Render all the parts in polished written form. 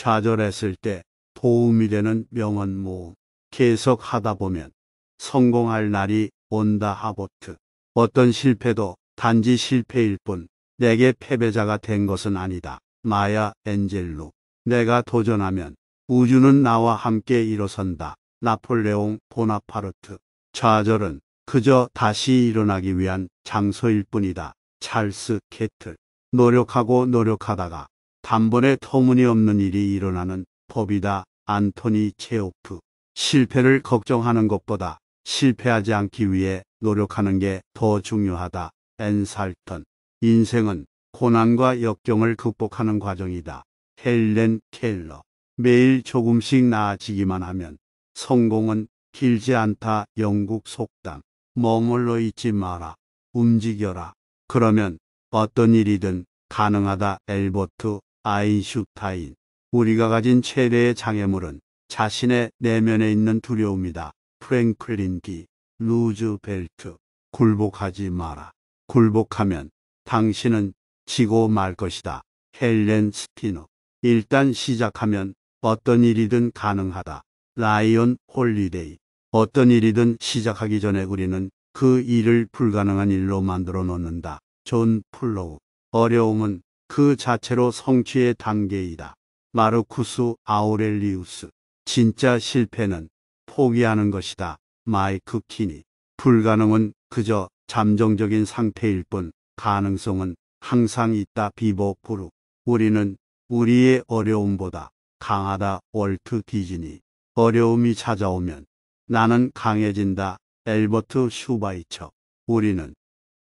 좌절했을 때 도움이 되는 명언 모음. 계속 하다 보면 성공할 날이 온다. 하버트. 어떤 실패도 단지 실패일 뿐 내게 패배자가 된 것은 아니다. 마야 엔젤루. 내가 도전하면 우주는 나와 함께 일어선다. 나폴레옹 보나파르트. 좌절은 그저 다시 일어나기 위한 장소일 뿐이다. 찰스 캐틀. 노력하고 노력하다가 단번에 터무니없는 일이 일어나는 법이다. 안토니 체호프. 실패를 걱정하는 것보다 실패하지 않기 위해 노력하는 게 더 중요하다. 앤 살턴. 인생은 고난과 역경을 극복하는 과정이다. 헬렌 켈러. 매일 조금씩 나아지기만 하면 성공은 길지 않다. 영국 속담. 머물러 있지 마라. 움직여라. 그러면 어떤 일이든 가능하다. 엘버트 아인슈타인. 우리가 가진 최대의 장애물은 자신의 내면에 있는 두려움이다. 프랭클린 디 루즈벨트. 굴복하지 마라. 굴복하면 당신은 지고 말 것이다. 헬렌 스티너. 일단 시작하면 어떤 일이든 가능하다. 라이언 홀리데이. 어떤 일이든 시작하기 전에 우리는 그 일을 불가능한 일로 만들어 놓는다. 존 플로우. 어려움은 그 자체로 성취의 단계이다. 마르쿠스 아우렐리우스. 진짜 실패는 포기하는 것이다. 마이크 키니. 불가능은 그저 잠정적인 상태일 뿐 가능성은 항상 있다. 비버 브룩. 우리는 우리의 어려움보다 강하다. 월트 디즈니. 어려움이 찾아오면 나는 강해진다. 엘버트 슈바이처. 우리는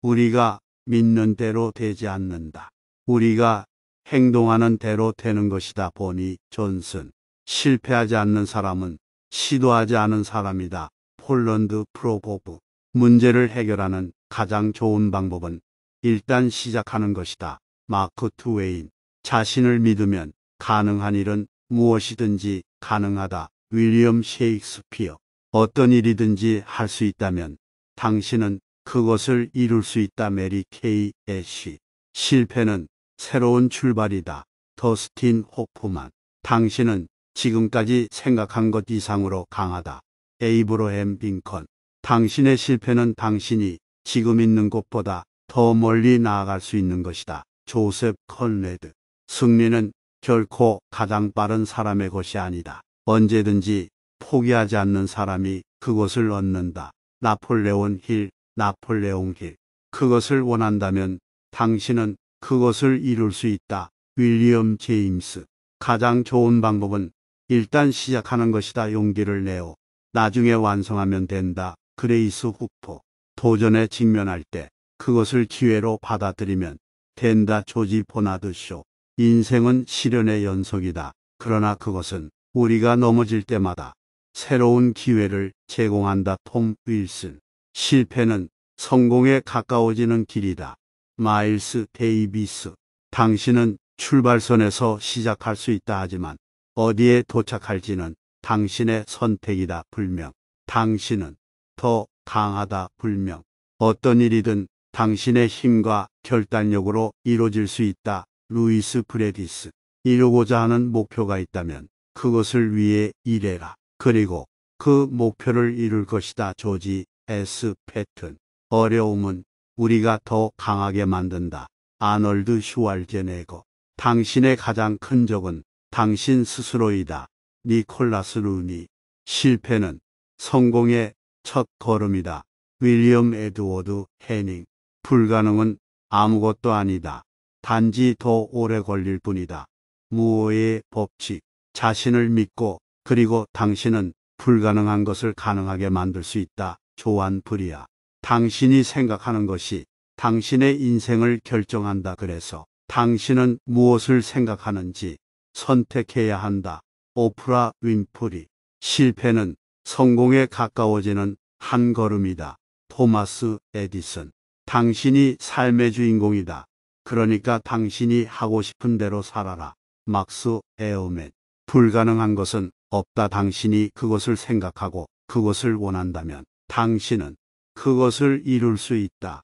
우리가 믿는 대로 되지 않는다. 우리가 행동하는 대로 되는 것이다. 보니 존슨. 실패하지 않는 사람은 시도하지 않은 사람이다. 폴런드 프로보브. 문제를 해결하는 가장 좋은 방법은 일단 시작하는 것이다. 마크 트웨인. 자신을 믿으면 가능한 일은 무엇이든지 가능하다. 윌리엄 셰익스피어. 어떤 일이든지 할 수 있다면 당신은 그것을 이룰 수 있다. 메리 케이 애쉬. 실패는 새로운 출발이다. 더스틴 호프만. 당신은 지금까지 생각한 것 이상으로 강하다. 에이브러햄 링컨. 당신의 실패는 당신이 지금 있는 곳보다 더 멀리 나아갈 수 있는 것이다. 조셉 컨레드. 승리는 결코 가장 빠른 사람의 것이 아니다. 언제든지 포기하지 않는 사람이 그것을 얻는다. 나폴레온 힐. 나폴레옹 힐. 그것을 원한다면 당신은 그것을 이룰 수 있다. 윌리엄 제임스. 가장 좋은 방법은 일단 시작하는 것이다. 용기를 내어 나중에 완성하면 된다. 그레이스 후퍼. 도전에 직면할 때 그것을 기회로 받아들이면 된다. 조지 보나드 쇼. 인생은 시련의 연속이다. 그러나 그것은 우리가 넘어질 때마다 새로운 기회를 제공한다. 톰 윌슨. 실패는 성공에 가까워지는 길이다. 마일스 데이비스. 당신은 출발선에서 시작할 수 있다. 하지만 어디에 도착할지는 당신의 선택이다. 불명. 당신은 더 강하다. 불명. 어떤 일이든 당신의 힘과 결단력으로 이루어질 수 있다. 루이스 브레디스. 이루고자 하는 목표가 있다면 그것을 위해 일해라. 그리고 그 목표를 이룰 것이다. 조지 S. 패튼. 어려움은 우리가 더 강하게 만든다. 아놀드 슈왈제네거. 당신의 가장 큰 적은 당신 스스로이다. 니콜라스 루니. 실패는 성공의 첫 걸음이다. 윌리엄 에드워드 해닝. 불가능은 아무것도 아니다. 단지 더 오래 걸릴 뿐이다. 무어의 법칙. 자신을 믿고 그리고 당신은 불가능한 것을 가능하게 만들 수 있다. 조안 브리아. 당신이 생각하는 것이 당신의 인생을 결정한다. 그래서 당신은 무엇을 생각하는지 선택해야 한다. 오프라 윈프리. 실패는 성공에 가까워지는 한 걸음이다. 토마스 에디슨. 당신이 삶의 주인공이다. 그러니까 당신이 하고 싶은 대로 살아라. 막스 에어맨. 불가능한 것은 없다. 당신이 그것을 생각하고 그것을 원한다면 당신은 그것을 이룰 수 있다.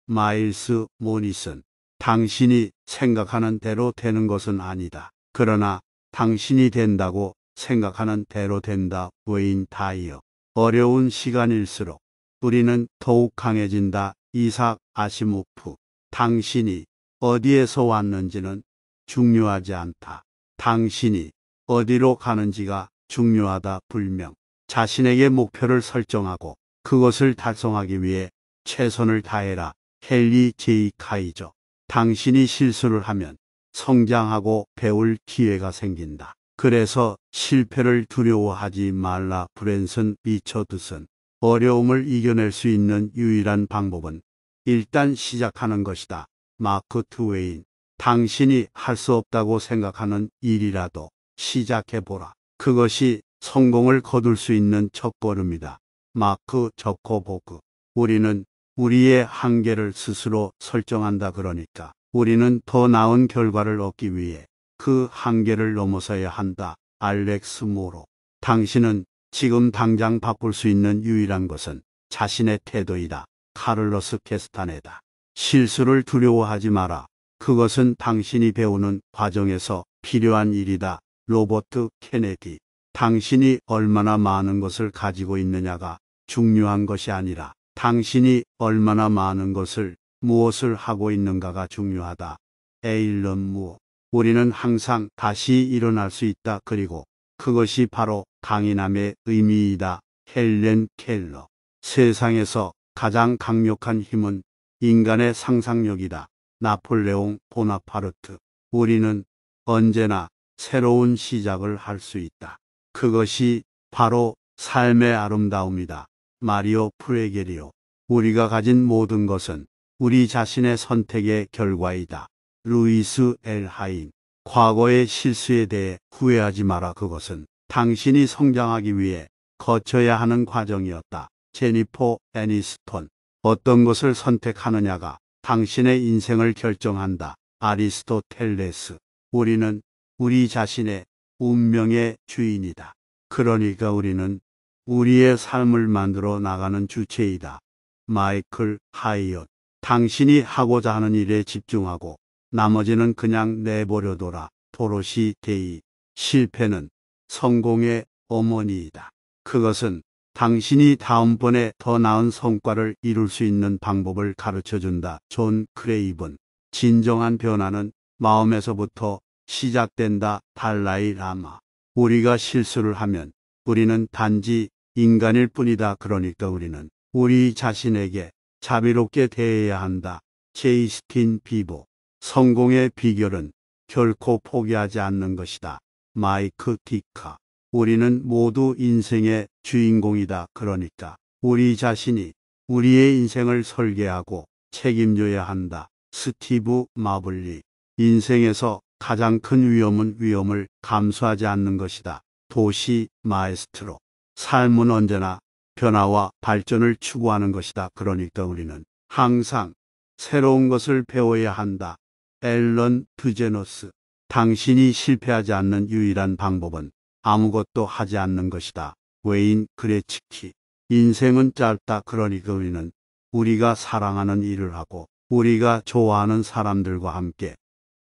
마일스 모니슨. 당신이 생각하는 대로 되는 것은 아니다. 그러나 당신이 된다고 생각하는 대로 된다. 웨인 다이어. 어려운 시간일수록 우리는 더욱 강해진다. 이삭 아시모프. 당신이 어디에서 왔는지는 중요하지 않다. 당신이 어디로 가는지가 중요하다. 불명. 자신에게 목표를 설정하고 그것을 달성하기 위해 최선을 다해라. 헨리 제이 카이저. 당신이 실수를 하면 성장하고 배울 기회가 생긴다. 그래서 실패를 두려워하지 말라. 브랜슨 리처드슨. 어려움을 이겨낼 수 있는 유일한 방법은 일단 시작하는 것이다. 마크 트웨인. 당신이 할 수 없다고 생각하는 일이라도 시작해보라. 그것이 성공을 거둘 수 있는 첫걸음이다. 마크 저커버그. 우리는 우리의 한계를 스스로 설정한다. 그러니까 우리는 더 나은 결과를 얻기 위해 그 한계를 넘어서야 한다. 알렉스 모로. 당신은 지금 당장 바꿀 수 있는 유일한 것은 자신의 태도이다. 카를로스 캐스타네다. 실수를 두려워하지 마라. 그것은 당신이 배우는 과정에서 필요한 일이다. 로버트 케네디. 당신이 얼마나 많은 것을 가지고 있느냐가 중요한 것이 아니라 당신이 얼마나 많은 것을 무엇을 하고 있는가가 중요하다. 에일런 무어. 우리는 항상 다시 일어날 수 있다. 그리고 그것이 바로 강인함의 의미이다. 헬렌 켈러. 세상에서 가장 강력한 힘은 인간의 상상력이다. 나폴레옹 보나파르트. 우리는 언제나 새로운 시작을 할 수 있다. 그것이 바로 삶의 아름다움이다. 마리오 프레게리오. 우리가 가진 모든 것은 우리 자신의 선택의 결과이다. 루이스 엘 하임. 과거의 실수에 대해 후회하지 마라. 그것은 당신이 성장하기 위해 거쳐야 하는 과정이었다. 제니퍼 애니스톤. 어떤 것을 선택하느냐가 당신의 인생을 결정한다. 아리스토텔레스. 우리는 우리 자신의 운명의 주인이다. 그러니까 우리는 우리의 삶을 만들어 나가는 주체이다. 마이클 하이엇. 당신이 하고자 하는 일에 집중하고 나머지는 그냥 내버려둬라. 도로시 데이. 실패는 성공의 어머니이다. 그것은 당신이 다음번에 더 나은 성과를 이룰 수 있는 방법을 가르쳐준다. 존 크레이븐. 진정한 변화는 마음에서부터 시작된다. 달라이 라마. 우리가 실수를 하면 우리는 단지 인간일 뿐이다. 그러니까 우리는 우리 자신에게 자비롭게 대해야 한다. 제이스틴 비보. 성공의 비결은 결코 포기하지 않는 것이다. 마이크 디카. 우리는 모두 인생의 주인공이다. 그러니까 우리 자신이 우리의 인생을 설계하고 책임져야 한다. 스티브 마블리. 인생에서 가장 큰 위험은 위험을 감수하지 않는 것이다. 도시 마에스트로. 삶은 언제나 변화와 발전을 추구하는 것이다. 그러니까 우리는 항상 새로운 것을 배워야 한다. 앨런 드제너스. 당신이 실패하지 않는 유일한 방법은 아무것도 하지 않는 것이다. 웨인 그레츠키. 인생은 짧다. 그러니까 우리는 우리가 사랑하는 일을 하고 우리가 좋아하는 사람들과 함께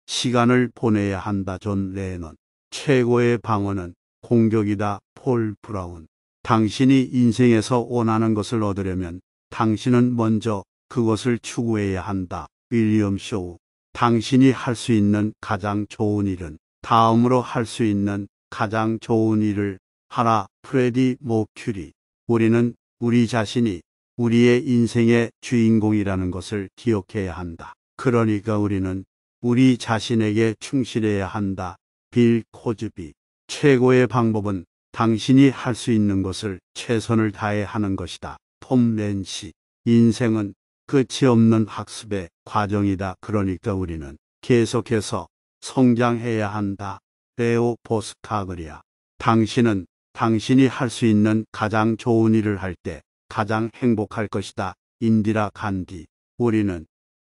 시간을 보내야 한다. 존 레넌. 최고의 방어는 공격이다. 폴 브라운. 당신이 인생에서 원하는 것을 얻으려면 당신은 먼저 그것을 추구해야 한다. 윌리엄 쇼우. 당신이 할 수 있는 가장 좋은 일은 다음으로 할 수 있는 가장 좋은 일을 하라. 프레디 머큐리. 우리는 우리 자신이 우리의 인생의 주인공이라는 것을 기억해야 한다. 그러니까 우리는 우리 자신에게 충실해야 한다. 빌 코즈비. 최고의 방법은 당신이 할 수 있는 것을 최선을 다해 하는 것이다. 톰 렌시. 인생은 끝이 없는 학습의 과정이다. 그러니까 우리는 계속해서 성장해야 한다. 레오 보스카그리아. 당신은 당신이 할 수 있는 가장 좋은 일을 할 때 가장 행복할 것이다. 인디라 간디. 우리는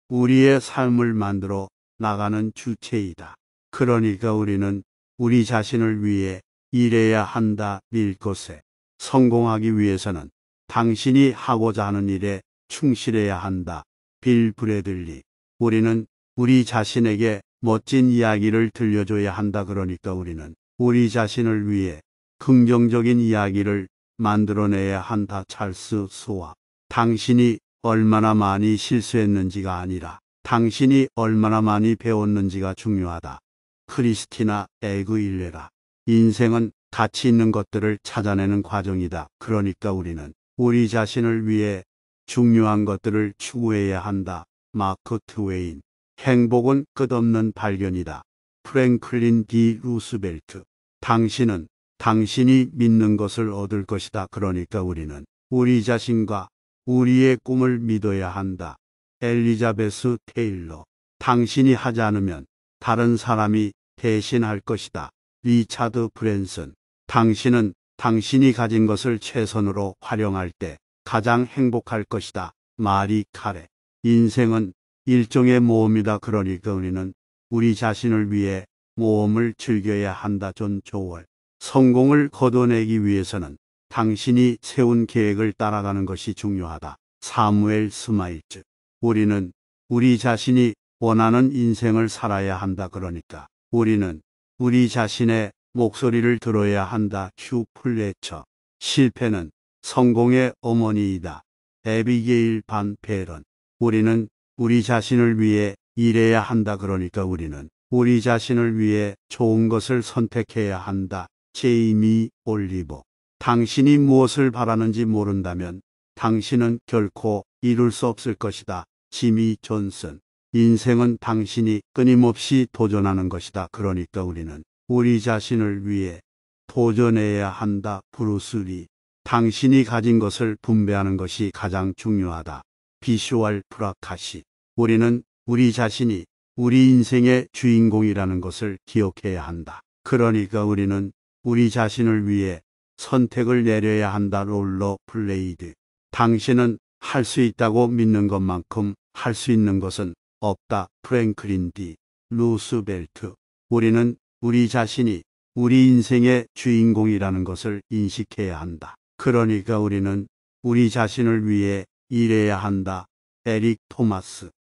우리의 삶을 만들어 나가는 주체이다. 그러니까 우리는 우리 자신을 위해 일해야 한다. 밀것에. 성공하기 위해서는 당신이 하고자 하는 일에 충실해야 한다. 빌 브래들리. 우리는 우리 자신에게 멋진 이야기를 들려줘야 한다. 그러니까 우리는 우리 자신을 위해 긍정적인 이야기를 만들어내야 한다. 찰스 스왑. 당신이 얼마나 많이 실수했는지가 아니라 당신이 얼마나 많이 배웠는지가 중요하다. 크리스티나 에그일레라. 인생은 가치 있는 것들을 찾아내는 과정이다. 그러니까 우리는 우리 자신을 위해 중요한 것들을 추구해야 한다. 마크 트웨인. 행복은 끝없는 발견이다. 프랭클린 D 루스벨트. 당신은 당신이 믿는 것을 얻을 것이다. 그러니까 우리는 우리 자신과 우리의 꿈을 믿어야 한다. 엘리자베스 테일러. 당신이 하지 않으면 다른 사람이 대신할 것이다. 리차드 브랜슨. 당신은 당신이 가진 것을 최선으로 활용할 때 가장 행복할 것이다. 마리 카레. 인생은 일종의 모험이다. 그러니까 우리는 우리 자신을 위해 모험을 즐겨야 한다. 존 조월. 성공을 거둬내기 위해서는 당신이 세운 계획을 따라가는 것이 중요하다. 사무엘 스마일즈. 우리는 우리 자신이 원하는 인생을 살아야 한다. 그러니까 우리는 우리 자신의 목소리를 들어야 한다. 휴 플래처. 실패는 성공의 어머니이다. 에비게일 반 베런. 우리는 우리 자신을 위해 일해야 한다. 그러니까 우리는 우리 자신을 위해 좋은 것을 선택해야 한다. 제이미 올리버. 당신이 무엇을 바라는지 모른다면 당신은 결코 이룰 수 없을 것이다. 지미 존슨. 인생은 당신이 끊임없이 도전하는 것이다. 그러니까 우리는 우리 자신을 위해 도전해야 한다. 브루스 리. 당신이 가진 것을 분배하는 것이 가장 중요하다. 비슈알 프라카시. 우리는 우리 자신이 우리 인생의 주인공이라는 것을 기억해야 한다. 그러니까 우리는 우리 자신을 위해 선택을 내려야 한다. 롤러 블레이드. 당신은 할 수 있다고 믿는 것만큼 할 수 있는 것은 없다. 프랭클린 D 루스벨트. 우리는 우리 자신이 우리 인생의 주인공이라는 것을 인식해야 한다. 그러니까 우리는 우리 자신을 위해 일해야 한다. 에릭 토마스.